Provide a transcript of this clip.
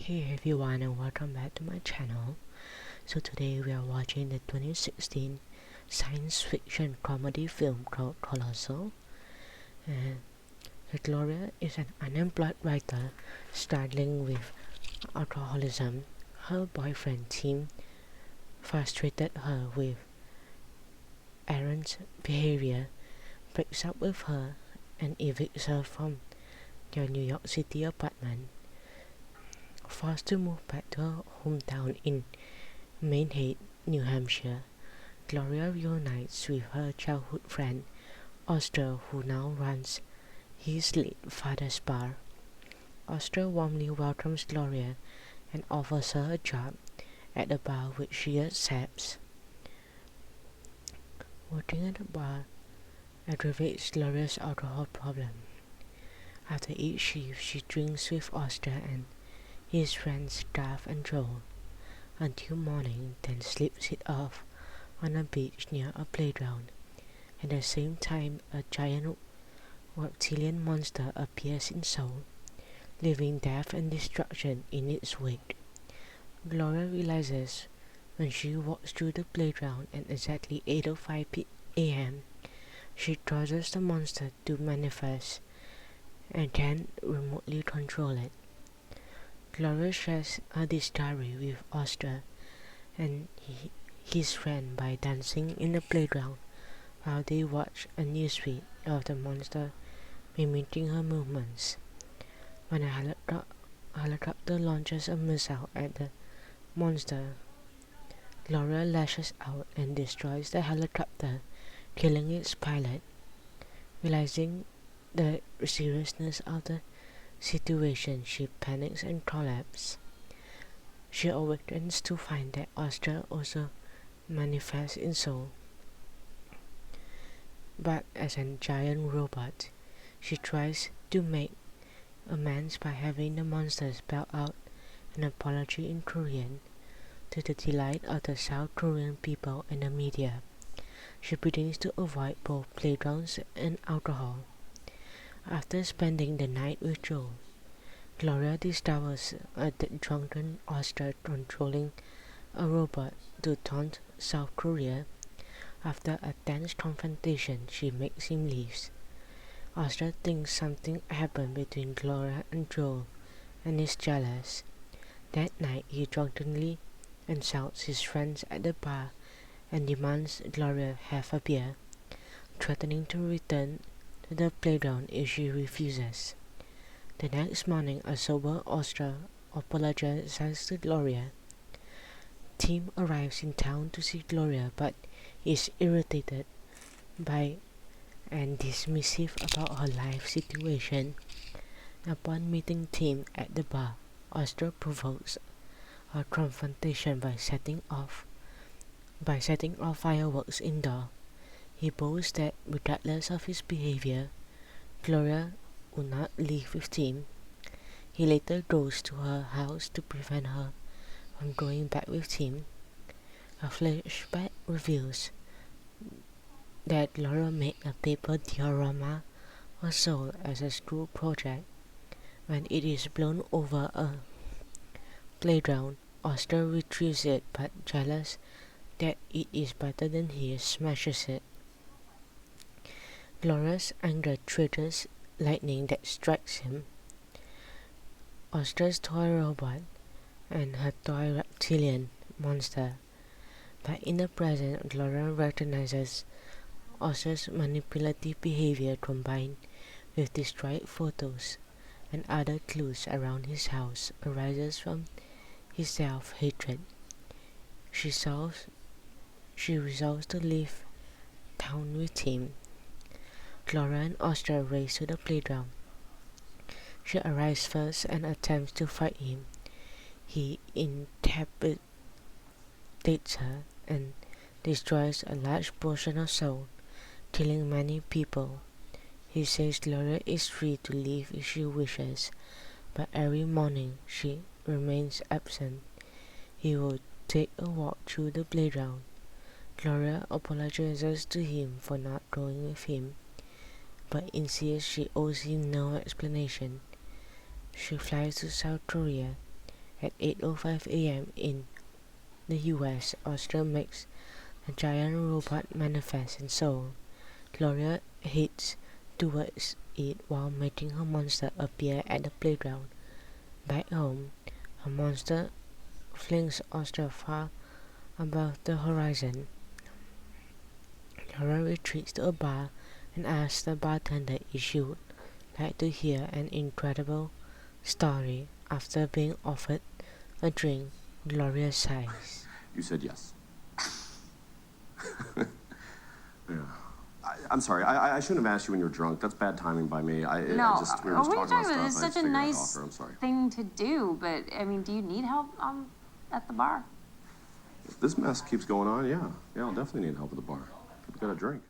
Hey everyone and welcome back to my channel. So today we are watching the 2016 science fiction comedy film called Colossal. And Gloria is an unemployed writer struggling with alcoholism. Her boyfriend Tim frustrated her with Aaron's behavior, breaks up with her and evicts her from their New York City apartment. Forced to move back to her hometown in Mainhead, New Hampshire, Gloria reunites with her childhood friend, Oscar, who now runs his late father's bar. Oscar warmly welcomes Gloria and offers her a job at the bar, which she accepts. Working at the bar aggravates Gloria's alcohol problem. After each shift, she drinks with Oscar and his friends Gav and Joel until morning, then sleeps it off on a beach near a playground. At the same time, a giant reptilian monster appears in Seoul, leaving death and destruction in its wake. Gloria realizes when she walks through the playground at exactly 8:05 a.m. she causes the monster to manifest and can remotely control it. Gloria shares her discovery with Oscar and his friend by dancing in the playground while they watch a newsfeed of the monster mimicking her movements. When a helicopter launches a missile at the monster, Gloria lashes out and destroys the helicopter, killing its pilot. Realizing the seriousness of the situation, she panics and collapses. She awakens to find that Oscar also manifests in Seoul, but as a giant robot. She tries to make amends by having the monster spell out an apology in Korean, to the delight of the South Korean people and the media. She begins to avoid both playgrounds and alcohol. After spending the night with Joel, Gloria discovers a drunken Oscar controlling a robot to taunt South Korea. After a tense confrontation, she makes him leave. Oscar thinks something happened between Gloria and Joel and is jealous. That night, he drunkenly insults his friends at the bar and demands Gloria have a beer, threatening to return to the playground if she refuses. The next morning, a sober Oscar apologizes to Gloria. Tim arrives in town to see Gloria but is irritated by and dismissive about her life situation. Upon meeting Tim at the bar, Oscar provokes a confrontation by setting off fireworks indoor. He boasts that regardless of his behavior, Gloria would not leave with Tim. He later goes to her house to prevent her from going back with Tim. A flashback reveals that Gloria made a paper diorama of Seoul as a school project. When it is blown over a playground, Oscar retrieves it, but jealous that it is better than his, smashes it. Gloria's anger triggers lightning that strikes him. Oscar's toy robot and her toy reptilian monster. But in the present, Gloria recognizes Oscar's manipulative behavior combined with destroyed photos and other clues around his house arises from his self-hatred. She resolves to leave town with Tim. Gloria and Oscar race to the playground. She arrives first and attempts to fight him. He incapacitates her and destroys a large portion of Seoul, killing many people. He says Gloria is free to leave if she wishes, but every morning she remains absent. He will take a walk through the playground. Gloria apologizes to him for not going with him, but insists she owes him no explanation. She flies to South Korea At 8:05 a.m. in the US, Oster makes a giant robot manifest in Seoul. Gloria heads towards it while making her monster appear at the playground. Back home, her monster flings Oster far above the horizon. Gloria retreats to a bar and asks the bartender if she would like to hear an incredible story. After being offered a drink, Gloria sighs. You said yes. Yeah. I'm sorry. I shouldn't have asked you when you were drunk. That's bad timing by me. No, we were just what are you talking talking about about? It's stuff. such a nice I'm sorry. thing to do, but I mean, do you need help at the bar? If this mess keeps going on, yeah, I'll definitely need help at the bar. We got a drink.